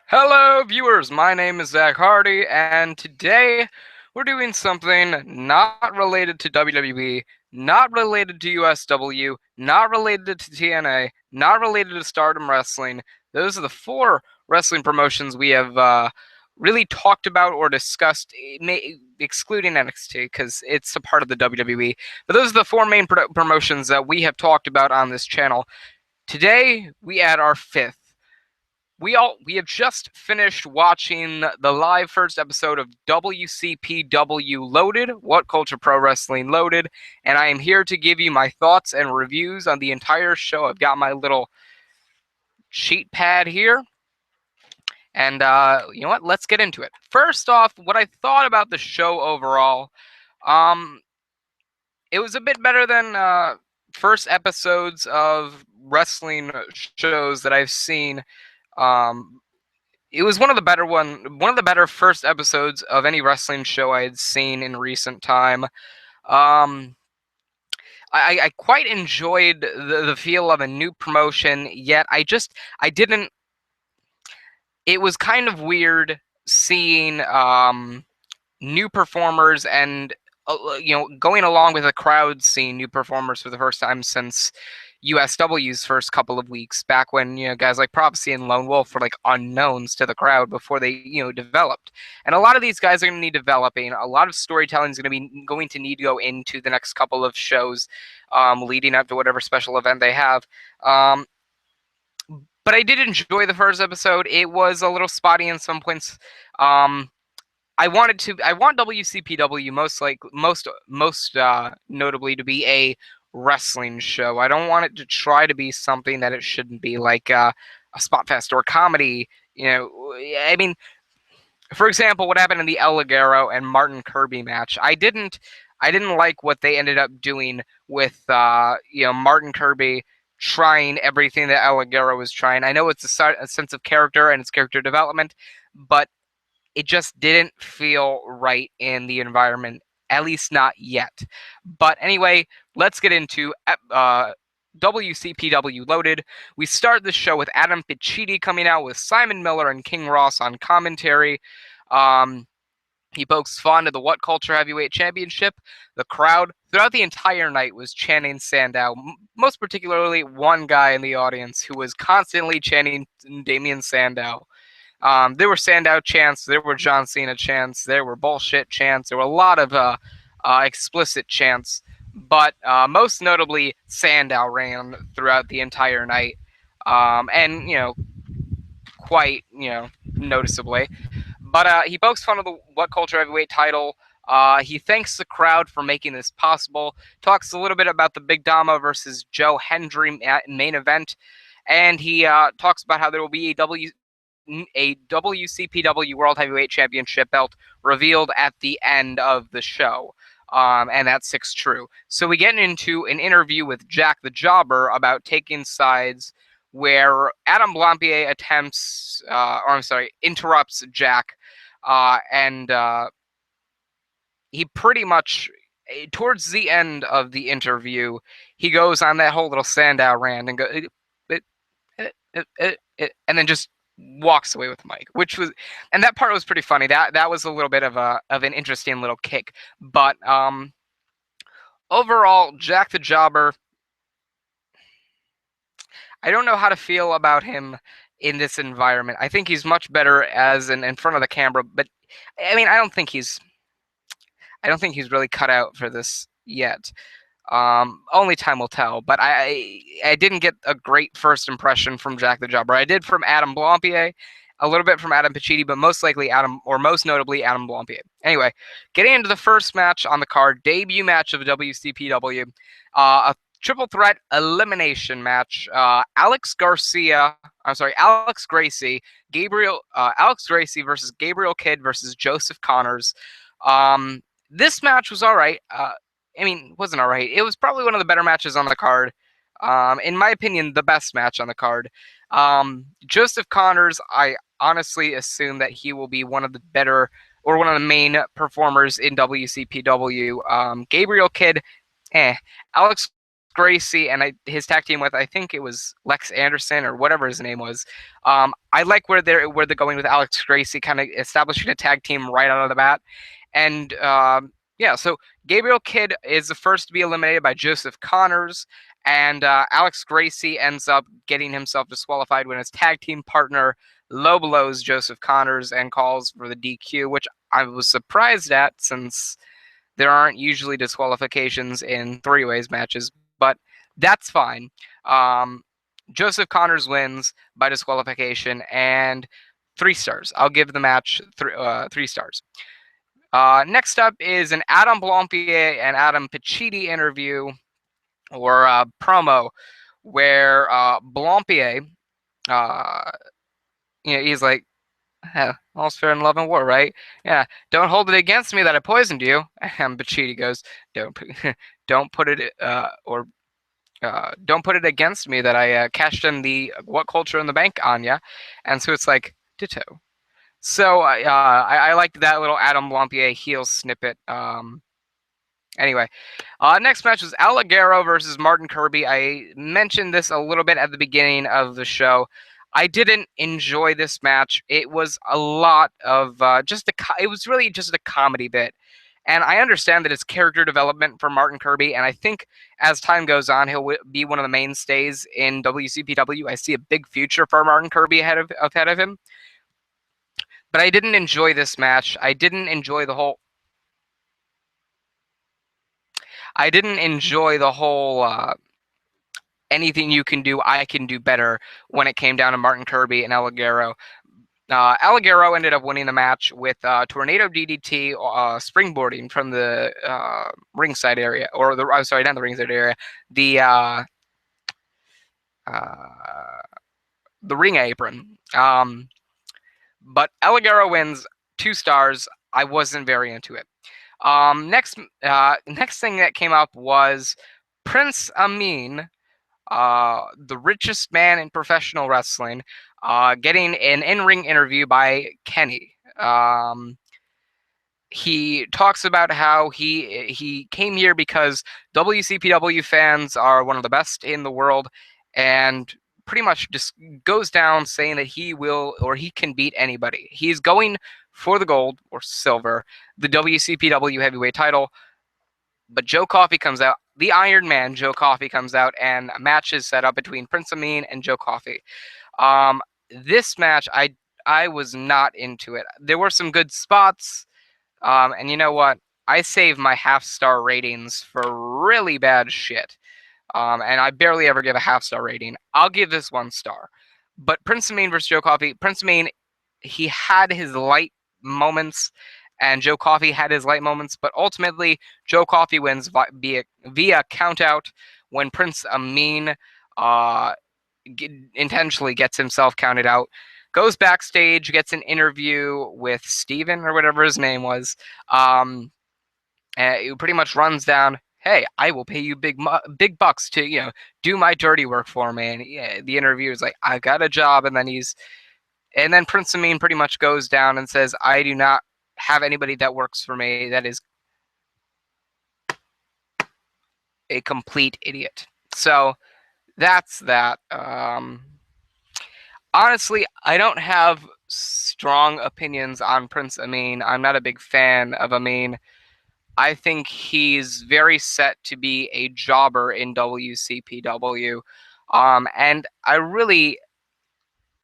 Hello, viewers. My name is Zach Hardy, and today we're doing something not related to WWE, not related to USW, not related to TNA, not related to Stardom Wrestling. Those are the four wrestling promotions we have really talked about or discussed, excluding NXT because it's a part of the WWE. But those are the four main promotions that we have talked about on this channel. Today we add our fifth. We have just finished watching the live first episode of WCPW Loaded, What Culture Pro Wrestling Loaded, and I am here to give you my thoughts and reviews on the entire show. I've got my little sheet pad here, and you know what? Let's get into it. First off, what I thought about the show overall, um, it was a bit better than first episodes of wrestling shows that I've seen. Um, It was one of the better first episodes of any wrestling show I had seen in recent time. Um, I quite enjoyed the feel of a new promotion, yet I didn't. It was kind of weird seeing new performers and going along with a crowd seeing new performers for the first time since USW's first couple of weeks, back when guys like Prophecy and Lone Wolf were like unknowns to the crowd before they developed. And a lot of these guys are going to need developing. A lot of storytelling is going to need to go into the next couple of shows, leading up to whatever special event they have. But I did enjoy the first episode. It was a little spotty in some points. I want WCPW most notably to be a wrestling show. I don't want it to try to be something that it shouldn't be, like a spot fest or comedy. I mean, for example, what happened in the El Ligero and Martin Kirby match. I didn't like what they ended up doing with Martin Kirby trying everything that El Ligero was trying. I know it's a sense of character and it's character development, but it just didn't feel right in the environment, at least not yet. But anyway, let's get into WCPW Loaded. We start the show with Adam Pacitti coming out with Simon Miller and King Ross on commentary. He pokes fun at the What Culture Heavyweight Championship. The crowd throughout the entire night was chanting Sandow, most particularly one guy in the audience who was constantly chanting Damien Sandow. There were Sandow chants, there were John Cena chants, there were bullshit chants, there were a lot of explicit chants, but most notably Sandow ran throughout the entire night, and quite noticeably. But he pokes fun of the What Culture Heavyweight title. He thanks the crowd for making this possible. Talks a little bit about the Big Dama versus Joe Hendry main event, and he talks about how there will be a WCPW World Heavyweight Championship belt revealed at the end of the show. And that sticks true. So we get into an interview with Jack the Jobber about taking sides, where Adam Blampier interrupts Jack, and he pretty much, towards the end of the interview, he goes on that whole little Sandow rant and and then just walks away with Mike, and that part was pretty funny. That was a little bit of an interesting little kick. But overall, Jack the Jobber, I don't know how to feel about him in this environment. I think he's much better as in front of the camera, but I mean, I don't think he's really cut out for this yet. Only time will tell, but I didn't get a great first impression from Jack the Jobber. I did from Adam Blampier, a little bit from Adam Pacitti, but most notably Adam Blampier. Anyway, getting into the first match on the card, debut match of WCPW, a triple threat elimination match. Alex Gracie, Alex Gracie versus Gabriel Kidd versus Joseph Connors. This match was all right. I mean, it wasn't all right. It was probably one of the better matches on the card. In my opinion, the best match on the card. Joseph Connors, I honestly assume that he will be one of the better, or one of the main performers in WCPW. Gabriel Kidd, Alex Gracie and his tag team with, I think it was Lex Anderson or whatever his name was. I like where they're going with Alex Gracie, kind of establishing a tag team right out of the bat. And yeah, so Gabriel Kidd is the first to be eliminated by Joseph Connors, and Alex Gracie ends up getting himself disqualified when his tag team partner low blows Joseph Connors and calls for the DQ, which I was surprised at since there aren't usually disqualifications in three-ways matches, but that's fine. Joseph Connors wins by disqualification, and 3 stars. I'll give the match 3 stars. Next up is an Adam Blampier and Adam Pacitti interview, or promo, where Blampier, he's like, all's fair in love and war, right? Yeah, don't hold it against me that I poisoned you. And Pacitti goes, don't put it don't put it against me that I cashed in the what culture in the bank on ya. And so it's like ditto. So I liked that little Adam Blampier heel snippet. Anyway, next match was El Ligero versus Martin Kirby. I mentioned this a little bit at the beginning of the show. I didn't enjoy this match. It was a lot of it was really just a comedy bit. And I understand that it's character development for Martin Kirby, and I think as time goes on, he'll be one of the mainstays in WCPW. I see a big future for Martin Kirby ahead of him. But I didn't enjoy this match. I didn't enjoy the whole anything you can do, I can do better when it came down to Martin Kirby and El Ligero. El Ligero ended up winning the match with Tornado DDT springboarding from the ringside area, or I'm sorry, not the ringside area, the ring apron. But El Ligero wins 2 stars. I wasn't very into it. Next thing that came up was Prince Ameen, the richest man in professional wrestling, getting an in-ring interview by Kenny. He talks about how he came here because WCPW fans are one of the best in the world, and pretty much just goes down saying that he will, or he can beat anybody. He's going for the gold or silver, the WCPW heavyweight title. But Joe Coffey comes out, the Iron Man, Joe Coffey comes out, and a match is set up between Prince Ameen and Joe Coffey. This match, I was not into it. There were some good spots, and you know what? I save my half-star ratings for really bad shit. And I barely ever give a half-star rating. I'll give this 1 star. But Prince Ameen versus Joe Coffey, Prince Ameen, he had his light moments, and Joe Coffey had his light moments, but ultimately Joe Coffey wins via countout when Prince Ameen intentionally gets himself counted out, goes backstage, gets an interview with Steven or whatever his name was, and it pretty much runs down, hey, I will pay you big bucks to do my dirty work for me. And yeah, the interviewer is like, I got a job, and then Prince Ameen pretty much goes down and says, I do not have anybody that works for me that is a complete idiot. So that's that. Honestly, I don't have strong opinions on Prince Ameen. I'm not a big fan of Ameen. I think he's very set to be a jobber in WCPW. And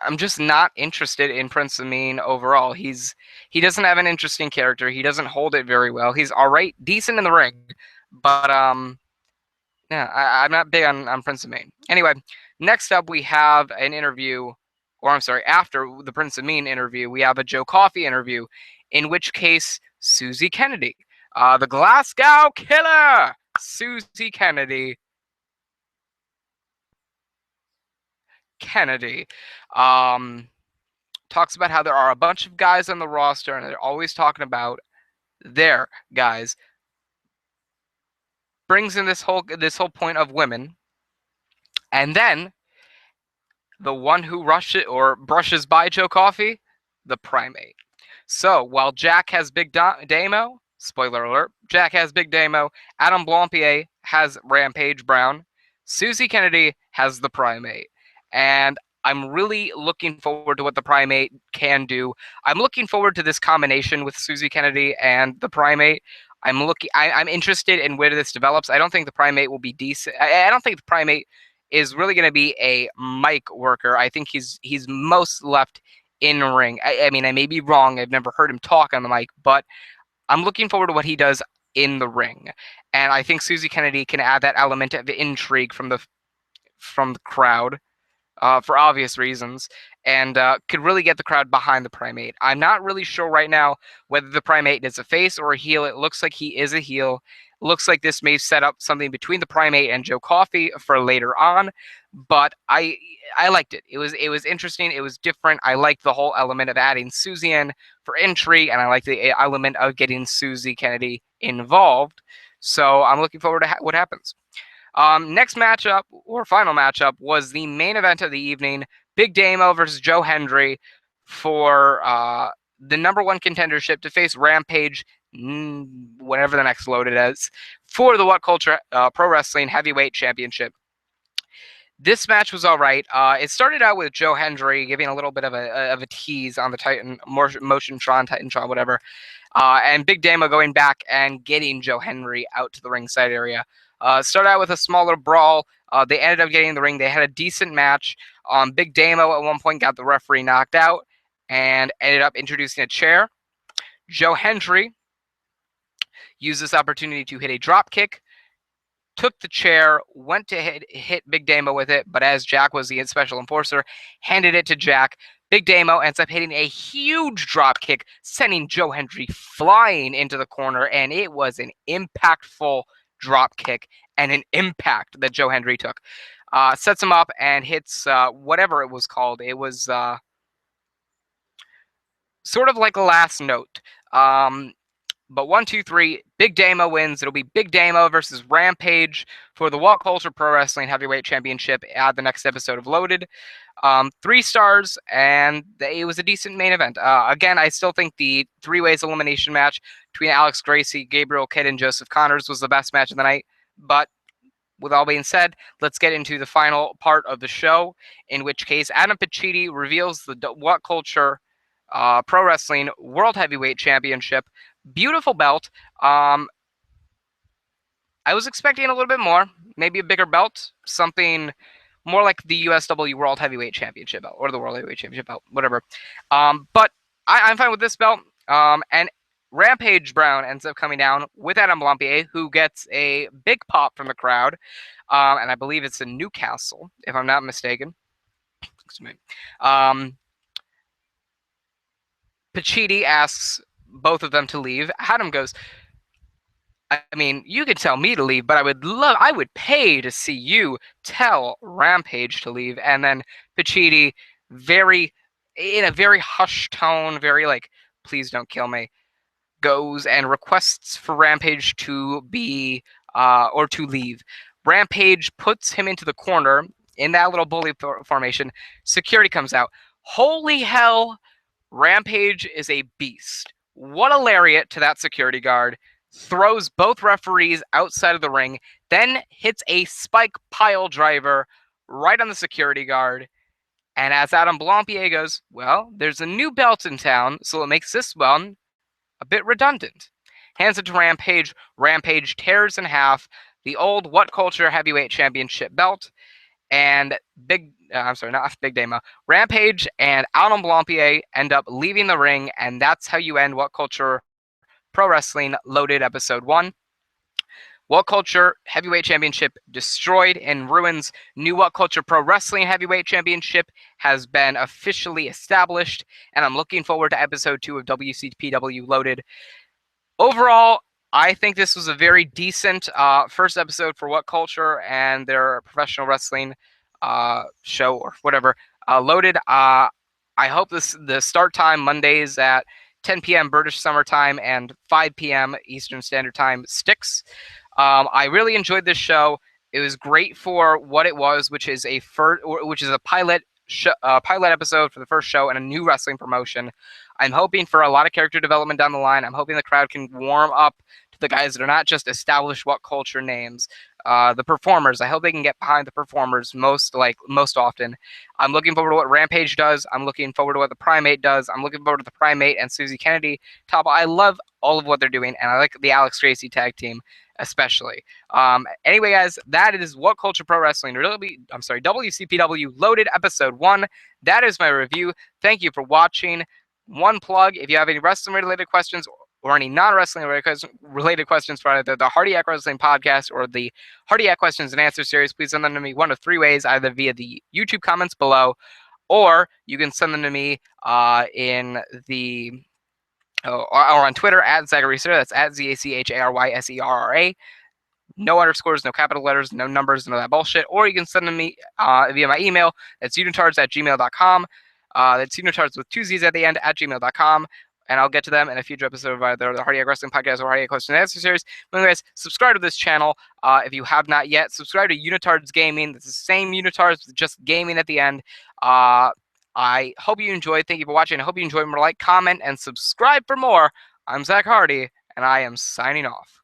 I'm just not interested in Prince Ameen overall. He doesn't have an interesting character. He doesn't hold it very well. He's all right, decent in the ring, but yeah, I'm not big on Prince Ameen. Anyway, next up we have an interview, or I'm sorry, after the Prince Ameen interview, we have a Joe Coffey interview, in which case Suzie Kennedy, the Glasgow Killer, Suzie Kennedy, talks about how there are a bunch of guys on the roster and they're always talking about their guys. Brings in this whole point of women, and then the one who brushes by Joe Coffey, the Primate. So while Jack has Big Damo, spoiler alert, Jack has Big Damo, Adam Blampier has Rampage Brown, Suzie Kennedy has the primate, and I'm really looking forward to what the primate can do. I'm looking forward to this combination with Suzie Kennedy and the primate. I'm interested in where this develops. I don't think the primate will be decent. I don't think the primate is really going to be a mic worker. I think he's most left in ring. I mean, I may be wrong. I've never heard him talk on the mic, but I'm looking forward to what he does in the ring. And I think Suzie Kennedy can add that element of intrigue from the crowd, for obvious reasons, and could really get the crowd behind the primate. I'm not really sure right now whether the primate is a face or a heel. It looks like he is a heel. Looks like this may set up something between the primate and Joe Coffey for later on, but I liked it. It was interesting. It was different. I liked the whole element of adding Suzie in for intrigue, and I like the element of getting Suzie Kennedy involved. So I'm looking forward to what happens. Next matchup, or final matchup, was the main event of the evening, Big Damo versus Joe Hendry for the #1 contendership to face Rampage, whatever the next loaded is, for the What Culture Pro Wrestling Heavyweight Championship. This match was all right. It started out with Joe Hendry giving a little bit of a tease on the Titantron, whatever, and Big Damo going back and getting Joe Hendry out to the ringside area. Started out with a smaller brawl. They ended up getting in the ring. They had a decent match. Big Damo at one point got the referee knocked out and ended up introducing a chair. Joe Hendry used this opportunity to hit a drop kick, took the chair, went to hit Big Damo with it, but as Jack was the special enforcer, handed it to Jack. Big Damo ends up hitting a huge drop kick, sending Joe Hendry flying into the corner, and it was an impactful drop kick and an impact that Joe Hendry took. Sets him up and hits whatever it was called. It was sort of like a last note. But 1, 2, 3, Big Damo wins. It'll be Big Damo versus Rampage for the What Culture Pro Wrestling Heavyweight Championship at the next episode of Loaded. 3 stars, and it was a decent main event. Again, I still think the 3-ways elimination match between Alex Gracie, Gabriel Kidd, and Joseph Connors was the best match of the night. But with all being said, let's get into the final part of the show, in which case Adam Pacitti reveals the What Culture Pro Wrestling World Heavyweight Championship. Beautiful belt. I was expecting a little bit more, maybe a bigger belt, something more like the USW World Heavyweight Championship belt, or the World Heavyweight Championship belt, whatever. But I'm fine with this belt. And Rampage Brown ends up coming down with Adam Blampier, who gets a big pop from the crowd. And I believe it's in Newcastle, if I'm not mistaken. Excuse me. Pacitti asks both of them to leave. Adam goes, I mean, you could tell me to leave, but I would pay to see you tell Rampage to leave. And then Pacitti, in a very hushed tone, very like, please don't kill me, goes and requests for Rampage to be, or to leave. Rampage puts him into the corner in that little bully formation. Security comes out. Holy hell, Rampage is a beast. What a lariat to that security guard. Throws both referees outside of the ring, then hits a spike pile driver right on the security guard. And as Adam Blampier goes, well, there's a new belt in town, so it makes this one a bit redundant. Hands it to Rampage. Rampage tears in half the old What Culture Heavyweight Championship belt. And not Big Damo. Rampage and Adam Blampier end up leaving the ring, and that's how you end What Culture Pro Wrestling Loaded Episode 1. What Culture Heavyweight Championship destroyed in ruins. New What Culture Pro Wrestling Heavyweight Championship has been officially established, and I'm looking forward to Episode 2 of WCPW Loaded. Overall, I think this was a very decent first episode for What Culture and their professional wrestling show or whatever. Loaded. I hope the start time Mondays at 10 p.m. British Summer Time and 5 p.m. Eastern Standard Time sticks. I really enjoyed this show. It was great for what it was, which is a pilot episode for the first show and a new wrestling promotion. I'm hoping for a lot of character development down the line. I'm hoping the crowd can warm up to the guys that are not just established What Culture names. The performers. I hope they can get behind the performers most often. I'm looking forward to what Rampage does. I'm looking forward to what the Primate does. I'm looking forward to the Primate and Suzie Kennedy. I love all of what they're doing, and I like the Alex Gracie tag team especially. Anyway, guys, that is What Culture Pro Wrestling. WCPW Loaded Episode 1. That is my review. Thank you for watching. One plug, if you have any wrestling-related questions or any non-wrestling related questions for either the Hardiac Wrestling Podcast or the Hardiac Questions and Answers series, please send them to me one of three ways, either via the YouTube comments below, or you can send them to me in the or on Twitter at Zacharyserra. That's at ZACHARYSERRA. No underscores, no capital letters, no numbers, none of that bullshit. Or you can send them to me via my email. That's unitards@gmail.com. That's unitards with two Z's at the end at gmail.com. And I'll get to them in a future episode of either the Hardiac Wrestling Podcast or Hardiac Question and Answer series. But anyways, subscribe to this channel if you have not yet. Subscribe to Unitards Gaming. It's the same Unitards, just gaming at the end. I hope you enjoyed. Thank you for watching. I hope you enjoyed. More like, comment, and subscribe for more. I'm Zach Hardy, and I am signing off.